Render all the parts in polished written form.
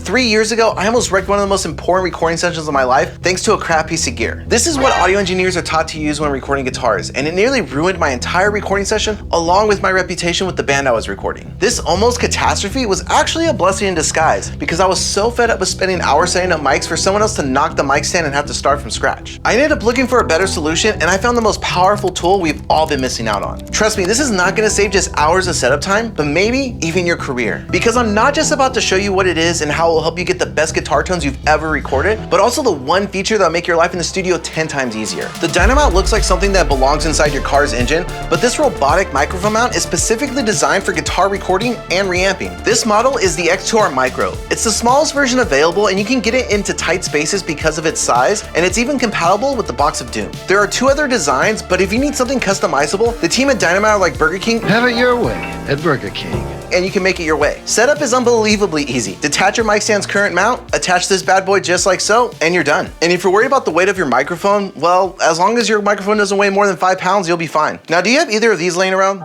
3 years ago, I almost wrecked one of the most important recording sessions of my life thanks to a crap piece of gear. This is what audio engineers are taught to use when recording guitars, and it nearly ruined my entire recording session along with my reputation with the band I was recording. This almost catastrophe was actually a blessing in disguise because I was so fed up with spending hours setting up mics for someone else to knock the mic stand and have to start from scratch. I ended up looking for a better solution, and I found the most powerful tool we've all been missing out on. Trust me, this is not gonna save just hours of setup time, but maybe even your career. Because I'm not just about to show you what it is and how it will help you get the best guitar tones you've ever recorded, but also the one feature that'll make your life in the studio 10 times easier. The Dynamount looks like something that belongs inside your car's engine, but this robotic microphone mount is specifically designed for guitar recording and reamping. This model is the X2R Micro. It's the smallest version available, and you can get it into tight spaces because of its size, and it's even compatible with the Box of Doom. There are 2 other designs, but if you need something customizable, the team at Dynamount are like Burger King. Have it your way at Burger King. And you can make it your way. Setup is unbelievably easy. Detach your mic stand's current mount, attach this bad boy just like so, and you're done. And if you're worried about the weight of your microphone, well, as long as your microphone doesn't weigh more than 5 pounds, you'll be fine. Now, do you have either of these laying around?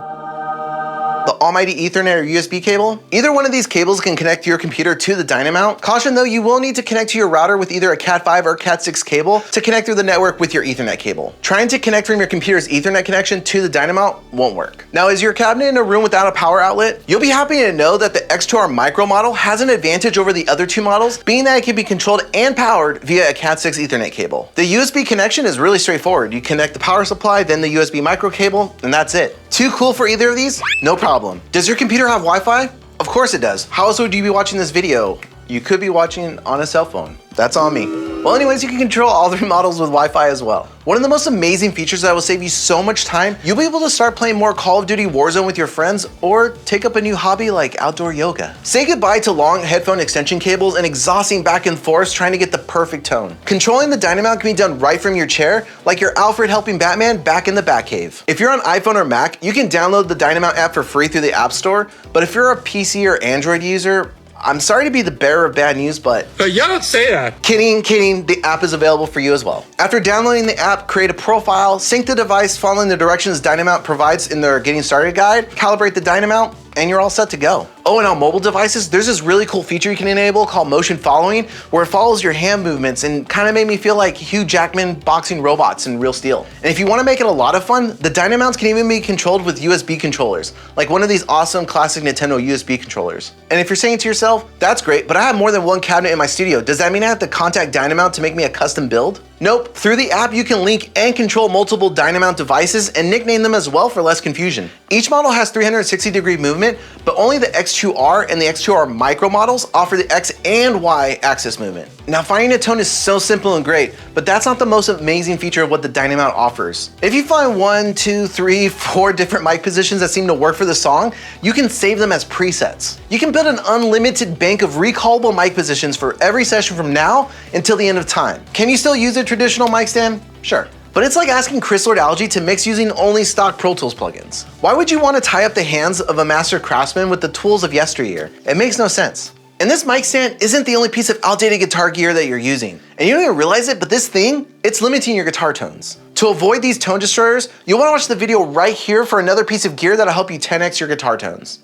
The almighty Ethernet or USB cable? Either one of these cables can connect your computer to the Dynamount. Caution though, you will need to connect to your router with either a Cat5 or Cat6 cable to connect through the network with your Ethernet cable. Trying to connect from your computer's Ethernet connection to the Dynamount won't work. Now, is your cabinet in a room without a power outlet? You'll be happy to know that the X2R Micro model has an advantage over the other 2 models, being that it can be controlled and powered via a Cat6 Ethernet cable. The USB connection is really straightforward. You connect the power supply, then the USB micro cable, and that's it. Too cool for either of these? No problem. Does your computer have Wi-Fi? Of course it does. How else would you be watching this video? You could be watching on a cell phone. That's on me. Well, anyways, you can control all 3 models with Wi-Fi as well. One of the most amazing features that will save you so much time, you'll be able to start playing more Call of Duty Warzone with your friends or take up a new hobby like outdoor yoga. Say goodbye to long headphone extension cables and exhausting back and forth trying to get the perfect tone. Controlling the Dynamount can be done right from your chair, like your Alfred helping Batman back in the Batcave. If you're on iPhone or Mac, you can download the Dynamount app for free through the App Store, but if you're a PC or Android user, I'm sorry to be the bearer of bad news, but you don't say that. Kidding, the app is available for you as well. After downloading the app, create a profile, sync the device following the directions Dynamount provides in their Getting Started guide, calibrate the Dynamount, and you're all set to go. Oh, and on mobile devices, there's this really cool feature you can enable called motion following, where it follows your hand movements and kind of made me feel like Hugh Jackman boxing robots in Real Steel. And if you want to make it a lot of fun, the Dynamounts can even be controlled with USB controllers, like one of these awesome classic Nintendo USB controllers. And if you're saying to yourself, that's great, but I have more than one cabinet in my studio, does that mean I have to contact Dynamount to make me a custom build? Nope. Through the app, you can link and control multiple Dynamount devices and nickname them as well for less confusion. Each model has 360-degree movement, but only the X2R and the X2R Micro models offer the X and Y axis movement. Now, finding a tone is so simple and great, but that's not the most amazing feature of what the Dynamount offers. If you find 1, 2, 3, 4 different mic positions that seem to work for the song, you can save them as presets. You can build an unlimited bank of recallable mic positions for every session from now until the end of time. Can you still use a traditional mic stand? Sure. But it's like asking Chris Lord Algae to mix using only stock Pro Tools plugins. Why would you want to tie up the hands of a master craftsman with the tools of yesteryear? It makes no sense. And this mic stand isn't the only piece of outdated guitar gear that you're using. And you don't even realize it, but this thing, it's limiting your guitar tones. To avoid these tone destroyers, you'll want to watch the video right here for another piece of gear that'll help you 10x your guitar tones.